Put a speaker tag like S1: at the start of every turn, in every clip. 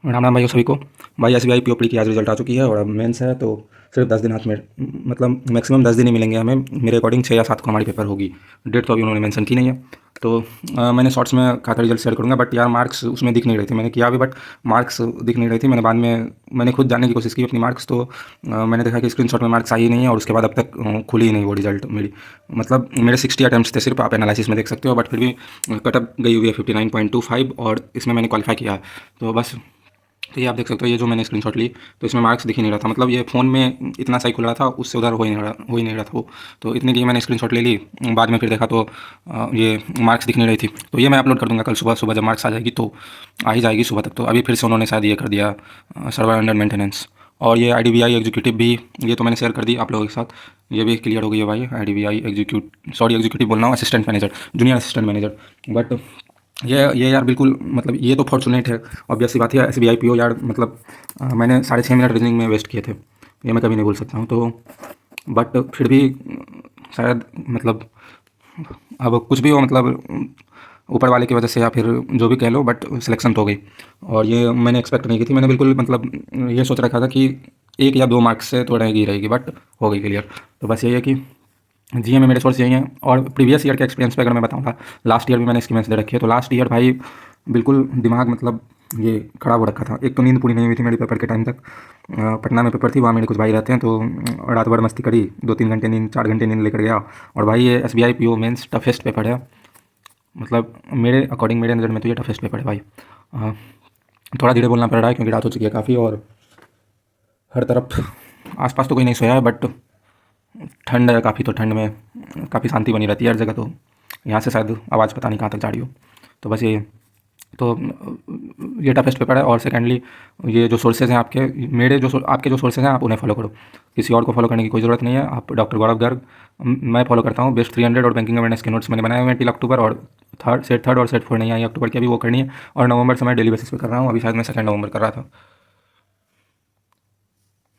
S1: राम राम भाइयों सभी को। भाई एसबीआई पीओपी की आज रिजल्ट आ चुकी है और अब मेंस है, तो सिर्फ 10 दिन हाथ में, मतलब मैक्सिमम 10 दिन ही मिलेंगे हमें। मेरे अकॉर्डिंग 6 या 7 को हमारी पेपर होगी। डेट तो अभी उन्होंने मेंशन की नहीं है। तो मैंने शॉर्ट्स में कहा था रिजल्ट शेयर करूंगा, बट यार मार्क्स उसमें दिख नहीं रही थी। मैंने किया भी, बट मार्क्स दिख नहीं रही थी। मैंने बाद में मैंने खुद जानने की कोशिश की अपनी मार्क्स, तो मैंने देखा कि स्क्रीनशॉट में मार्क्स आई ही नहीं है और उसके बाद अब तक खुली ही नहीं वो रिजल्ट मेरी। मतलब मेरे 60 अटैम्प्ट्स थे सिर्फ, आप एनालिसिस में देख सकते हो, बट फिर भी कटअप गई हुई है 59.25 और इसमें मैंने क्वालिफाई किया है। तो बस, तो ये आप देख सकते हो, ये जो मैंने स्क्रीनशॉट ली तो इसमें मार्क्स दिख ही नहीं रहा था। मतलब ये फ़ोन में इतना सही खुल रहा था, उससे उधर हो ही नहीं रहा था वो। तो इतनी की मैंने स्क्रीनशॉट ले ली। बाद में फिर देखा तो ये मार्क्स दिख नहीं रही थी। तो ये मैं अपलोड कर दूंगा कल सुबह सुबह, जब मार्क्स आ जाएगी तो आ ही जाएगी सुबह तक। तो अभी फिर से उन्होंने शायद ये कर दिया, सर्वर अंडर मेंटेनेंस। और ये IDBI एग्जीक्यूटिव भी, ये तो मैंने शेयर कर दी आप लोगों के साथ। ये भी क्लियर हो गई है भाई। IDBI एग्जीक्यूटिव बोल रहा हूँ, assistant manager, junior assistant manager. But ये यार बिल्कुल, मतलब ये तो फॉर्चुनेट है। ऑब्वियस सी बात है, SBI PO यार, मतलब मैंने 6.5 मिनट रीजनिंग में वेस्ट किए थे, ये मैं कभी नहीं भूल सकता हूँ। तो बट फिर भी शायद, मतलब अब कुछ भी हो, मतलब ऊपर वाले की वजह से या फिर जो भी कह लो, बट सिलेक्शन तो हो गई। और ये मैंने एक्सपेक्ट नहीं की थी। मैंने बिल्कुल, मतलब ये सोच रखा था कि 1 या 2 मार्क्स से तो रहेगी ही रहेगी, बट हो गई क्लियर। तो बस यही है कि जीए में मेरे सोर्स यही हैं। और प्रीवियस ईयर के एक्सपीरियंस पे अगर मैं बताऊँगा, लास्ट ईयर भी मैंने इसकी मेंस दे रखी है। तो लास्ट ईयर भाई बिल्कुल दिमाग, मतलब ये खराब हो रखा था। एक तो नींद पूरी नहीं हुई थी मेरी पेपर के टाइम तक। पटना में पेपर थी, वहाँ मेरे कुछ भाई रहते हैं, तो रात भर मस्ती करी, 2-3 घंटे नींद, 4 घंटे नींद लेकर गया। और भाई ये SBI PO mains toughest paper है। मतलब मेरे अकॉर्डिंग, मेरे नज़र में तो ये टफेस्ट पेपर है भाई। अ, थोड़ा धीरे बोलना पड़ रहा है क्योंकि रात हो चुकी है काफ़ी, और हर तरफ आसपास तो कोई नहीं सोया है, बट ठंड है काफ़ी। तो ठंड में काफ़ी शांति बनी रहती है हर जगह। तो यहाँ से शायद आवाज़ पता नहीं कहाँ तक जा रही हो। तो बस ये, तो ये टफेस्ट पेपर है। और सेकेंडली, ये जो सोर्सेज हैं आपके, आपके जो सोर्सेज हैं आप उन्हें फॉलो करो। किसी और को फॉलो करने की कोई ज़रूरत नहीं है। आप डॉक्टर गौरव गर्ग, मैं फॉलो करता हूँ। बेस्ट 300 और बैंकिंग अवेयरनेस के नोट्स मैंने बनाए हुए हैं टिल अक्टूबर, और थर्ड और सेट 4 नहीं आई अक्टूबर की, अभी वो करनी है। और नवंबर से मैं डेली बेसिस पे कर रहा हूँ। अभी शायद मैं 2 नवंबर कर रहा था,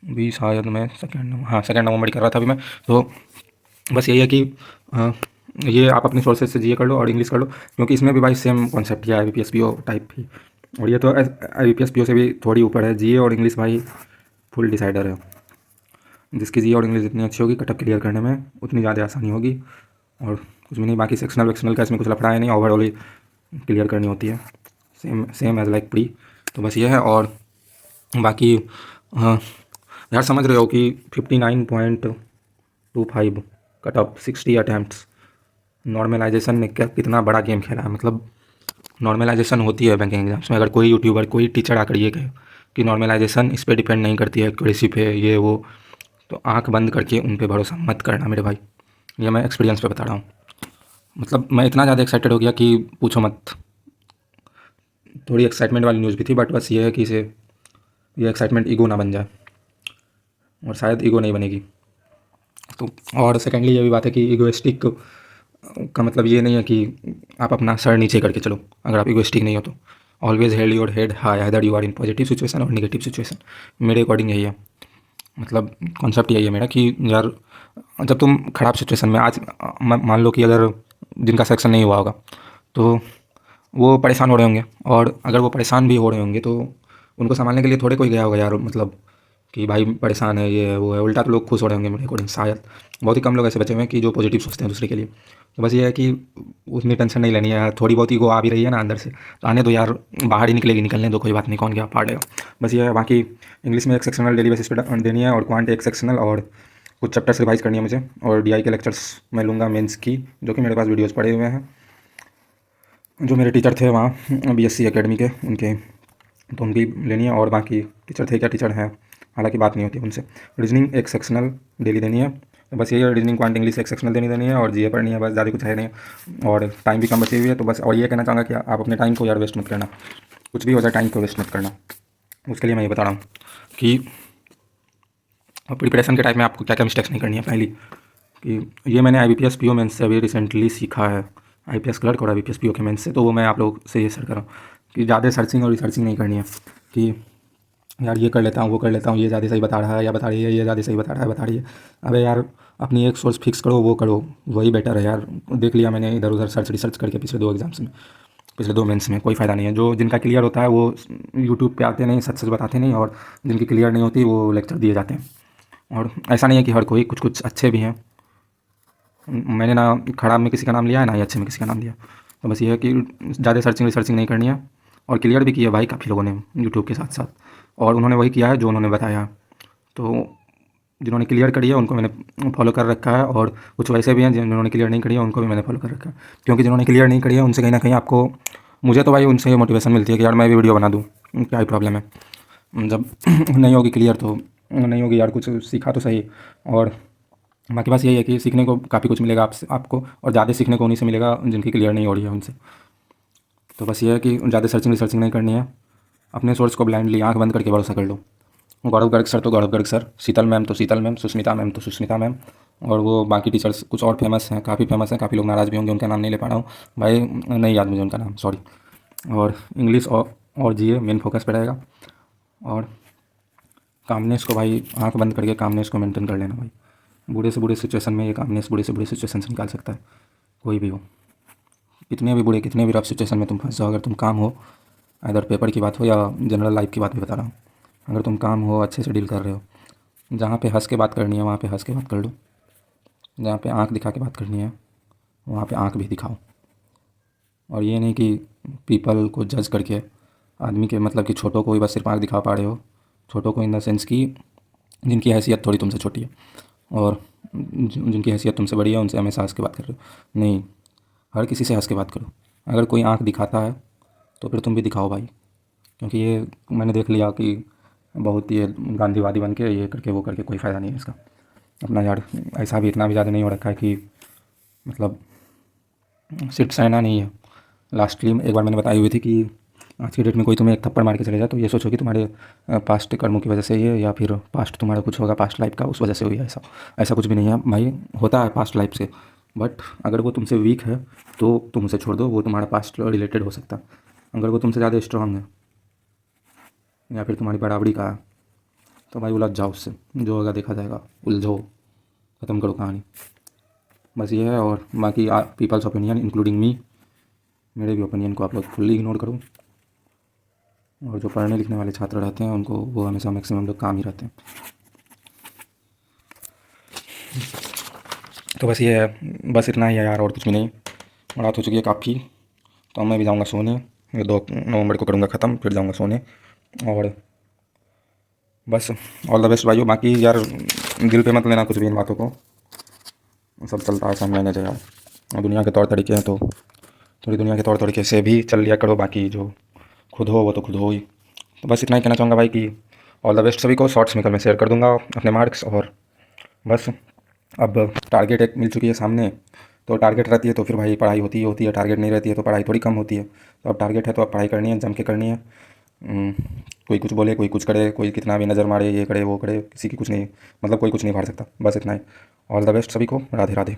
S1: अभी शायद मैं सेकेंड नवंबर कर रहा था अभी मैं। तो बस यही है कि अ, ये आप अपनी सोर्सेज से जीए कर लो और इंग्लिश कर लो, क्योंकि इसमें भी भाई सेम कॉन्सेप्ट ही है, IBPS PO टाइप ही। और ये तो IBPS PO से भी थोड़ी ऊपर है। जीए और इंग्लिश भाई फुल डिसाइडर है। जिसकी जीए और इंग्लिश जितनी अच्छी होगी, कटअप क्लियर करने में उतनी ज़्यादा आसानी होगी। और कुछ भी नहीं, बाकी सेक्शनल वेक्शनल का इसमें कुछ लफड़ा है नहीं, ओवरऑल ही क्लियर करनी होती है, same same as like pre. तो बस ये है। और बाकी यार समझ रहे हो कि 59.25 कट ऑफ 60 अटैम्प्ट्स, नॉर्मलाइजेशन ने क्या कितना बड़ा गेम खेला है। मतलब नॉर्मलाइजेशन होती है बैंकिंग एग्जाम्स में। अगर कोई यूट्यूबर, कोई टीचर आकर ये कहे कि नॉर्मलाइजेशन इस पर डिपेंड नहीं करती है, एक्यूरेसी पे, ये वो, तो आंख बंद करके उन पे भरोसा मत करना मेरे भाई। ये मैं एक्सपीरियंस पे बता रहा हूँ। मतलब मैं इतना ज़्यादा एक्साइटेड हो गया कि पूछो मत। थोड़ी एक्साइटमेंट वाली न्यूज़ भी थी, बट बस ये है कि इसे, ये एक्साइटमेंट ईगो ना बन जाए, और शायद ईगो नहीं बनेगी। तो और सेकेंडली ये भी बात है कि ईगोइस्टिक का मतलब ये नहीं है कि आप अपना सर नीचे करके चलो। अगर आप ईगोइस्टिक नहीं हो तो always held your head high, either you are in positive situation और नेगेटिव सिचुएशन। मेरे अकॉर्डिंग यही है। मतलब कॉन्सेप्ट यही है मेरा कि यार, जब तुम खराब सिचुएशन में, आज मान लो कि अगर जिनका सिलेक्शन नहीं हुआ होगा, तो वो परेशान हो रहे होंगे। और अगर वो परेशान भी हो रहे होंगे तो उनको संभालने के लिए थोड़े कोई गया होगा यार। मतलब कि भाई परेशान है, ये है वो है, उल्टा तो लोग खुश हो रहे होंगे मेरे अकॉर्डिंग शायद। बहुत ही कम लोग ऐसे बचे हुए हैं कि जो पॉजिटिव सोचते हैं दूसरे के लिए। तो बस ये है कि उतनी टेंशन नहीं लेनी है यार। थोड़ी बहुत ईगो आ भी रही है ना अंदर से, तो आने दो यार, बाहर ही निकलेगी, निकलने दो, कोई बात नहीं, कौन क्या फाड़ेगा। बस ये है। बाकी इंग्लिश में एक सेक्शनल डेली बेसिस पे देनी है, और क्वांट एक सेक्शनल, और कुछ चैप्टर्स रिवाइज करनी है मुझे। और DI के लेक्चर्स मैं लूँगा मेंस की, जो कि मेरे पास वीडियोज़ पड़े हुए हैं, जो मेरे टीचर थे वहाँ BSc एकेडमी के, उनके, तो उनकी लेनी है। और बाकी टीचर थे क्या, टीचर हैं, हालांकि बात नहीं होती उनसे। रीजनिंग एक सेक्शनल डेली देनी है। तो बस यही है, रीजनिंग क्वांट इंग्लिश एक सेक्शनल देनी है, और जीए पढ़नी है, बस ज़्यादा कुछ है नहीं। और टाइम भी कम बची हुई है, तो बस और ये कहना चाहूँगा कि आप अपने टाइम को यार वेस्ट मत करना। कुछ भी हो जाए, टाइम को वेस्ट मत करना। उसके लिए मैं ये बता रहा हूँ कि प्रिपरेशन के टाइम में आपको क्या क्या मिस्टेक्स नहीं करनी है। पहली कि ये मैंने IBPS PO मेंस से अभी रिसेंटली सीखा है, IPS क्लर्क और IBPS PO के मेंस से। तो वो मैं आप लोग से ये शेयर कर रहा हूँ कि ज़्यादा सर्चिंग और रिसर्चिंग नहीं करनी है कि यार ये कर लेता हूँ, वो कर लेता हूँ, ये ज़्यादा सही बता रहा है या बता रही है, ये ज़्यादा सही बता रहा है, बता रही है। अबे यार, अपनी एक सोर्स फिक्स करो, वो करो, वही बेटर है यार। देख लिया मैंने इधर उधर सर्च रिसर्च करके पिछले 2 एग्जाम्स में। पिछले 2 मेंस में, कोई फ़ायदा नहीं है। जो जिनका क्लियर होता है वो यूट्यूब पे आते नहीं, सच-सच बताते नहीं, और जिनकी क्लियर नहीं होती वो लेक्चर दिए जाते हैं। और ऐसा नहीं है कि हर कोई, कुछ-कुछ अच्छे भी हैं। मैंने ना खराब में किसी का नाम लिया है, ना ही अच्छे में किसी का नाम लिया। तो बस ये है कि ज़्यादा सर्चिंग नहीं करनी है। और क्लियर भी किया भाई काफ़ी लोगों ने यूट्यूब के साथ-साथ, और उन्होंने वही किया है जो उन्होंने बताया। तो जिन्होंने क्लियर करी है उनको मैंने फॉलो कर रखा है, और कुछ वैसे भी हैं जिन्होंने क्लियर नहीं करी है उनको भी मैंने फॉलो कर रखा है। क्योंकि जिन्होंने क्लियर नहीं करी है उनसे कहीं न कहीं आपको, मुझे तो भाई उनसे मोटिवेशन मिलती है कि यार मैं भी वीडियो बना दूँ, क्या ही प्रॉब्लम है। जब नहीं होगी क्लियर तो नहीं होगी यार, कुछ सीखा तो सही। और बाकी बस यही है कि सीखने को काफ़ी कुछ मिलेगा आपसे, आपको, और ज़्यादा सीखने को उन्हीं से मिलेगा जिनकी क्लियर नहीं हो रही है उनसे। तो बस ये है कि ज़्यादा सर्चिंग नहीं करनी है। अपने सोर्स को ब्लाइंडली आँख बंद करके भरोसा कर लो। गौरव गर्ग सर तो गौरव गर्ग सर, शीतल मैम तो शीतल मैम, सुष्मिता मैम तो सुष्मिता मैम, और वो बाकी टीचर्स कुछ और फेमस हैं, काफ़ी फेमस हैं, काफ़ी लोग नाराज़ भी होंगे, उनका नाम नहीं ले पा रहा हूँ भाई, नहीं याद मुझे उनका नाम, सॉरी। और इंग्लिश और जीए मेन फोकस पे रहेगा। और कामनेस को भाई आँख बंद करके कामनेस को मेंटेन कर लेना भाई। बुरे से बुरे सिचुएशन में ये कामनेस बुरे से बुरे सिचुएशन से निकाल सकता है, कोई भी हो। कितने भी बुरे, कितने भी रफ सिचुएशन में तुम फंस जाओ, अगर तुम काम हो, अगर पेपर की बात हो या जनरल लाइफ की बात भी बता रहा हूँ, अगर तुम काम हो, अच्छे से डील कर रहे हो, जहाँ पे हंस के बात करनी है वहाँ पे हंस के बात कर लो, जहाँ पे आँख दिखा के बात करनी है वहाँ पे आँख भी दिखाओ। और ये नहीं कि पीपल को जज करके, आदमी के मतलब कि छोटों को ही बस सिर्फ आँख दिखा पा रहे हो, छोटों को इन द सेंस कि जिनकी हैसियत थोड़ी तुमसे छोटी है, और जिनकी हैसियत तुमसे बड़ी है उनसे हमेशा हंस के बात कर रहे हो। नहीं, हर किसी से हंस के बात करो। अगर कोई आँख दिखाता है तो फिर तुम भी दिखाओ भाई, क्योंकि ये मैंने देख लिया कि बहुत ये गांधीवादी बन के ये करके वो करके कोई फ़ायदा नहीं है इसका। अपना यार ऐसा भी इतना भी ज़्यादा नहीं हो रखा है कि मतलब सिर्फ सहना नहीं है। लास्टली एक बार मैंने बताई हुई थी कि आज की डेट में कोई तुम्हें एक थप्पड़ मार के चले जाए तो ये सोचो कि तुम्हारे पास्ट कर्मों की वजह से ये, या फिर पास्ट तुम्हारा कुछ होगा पास्ट लाइफ का, उस वजह से हुई है। ऐसा ऐसा कुछ भी नहीं है भाई, होता है पास्ट लाइफ से, बट अगर वो तुमसे वीक है तो तुम उसे छोड़ दो, वो तुम्हारा पास्ट रिलेटेड हो सकता है। अगर वो तुमसे ज़्यादा स्ट्रांग है या फिर तुम्हारी बराबरी का है तो भाई उलझ जाओ उससे, जो होगा देखा जाएगा, उलझो, ख़त्म करो कहानी। बस ये है। और बाकी पीपल्स ओपिनियन इंक्लूडिंग मी, मेरे भी ओपिनियन को आप लोग फुल्ली इग्नोर करो। और जो पढ़ने लिखने वाले छात्र रहते हैं उनको वो हमेशा मैक्सिमम लोग काम ही रहते हैं। तो बस ये है, बस इतना ही है यार, और कुछ भी नहीं। रात हो चुकी है काफ़ी, तो मैं भी जाऊँगा सोने। ये 2 नवंबर को करूँगा ख़त्म, फिर जाऊँगा सोने। और बस ऑल द बेस्ट भाइयों। बाकी यार दिल पे मत लेना कुछ भी इन बातों को, सब चलता है, सब मैनेज है यार। और दुनिया के तौर तरीके हैं तो थोड़ी दुनिया के तौर तरीके से भी चल लिया करो, बाकी जो खुद हो वो तो खुद हो ही। तो बस इतना ही कहना चाहूँगा भाई कि ऑल द बेस्ट सभी को। शॉर्ट्स में कल मैं शेयर कर दूँगा अपने मार्क्स। और बस अब टारगेट एक मिल चुकी है सामने, तो टारगेट रहती है तो फिर भाई पढ़ाई होती ही होती है, टारगेट नहीं रहती है तो पढ़ाई थोड़ी कम होती है। तो अब टारगेट है तो अब पढ़ाई करनी है, जम के करनी है। कोई कुछ बोले, कोई कुछ करे, कोई कितना भी नज़र मारे, ये करे वो करे, किसी की कुछ नहीं, मतलब कोई कुछ नहीं उखाड़ सकता। बस इतना ही। ऑल द बेस्ट सभी को। राधे राधे।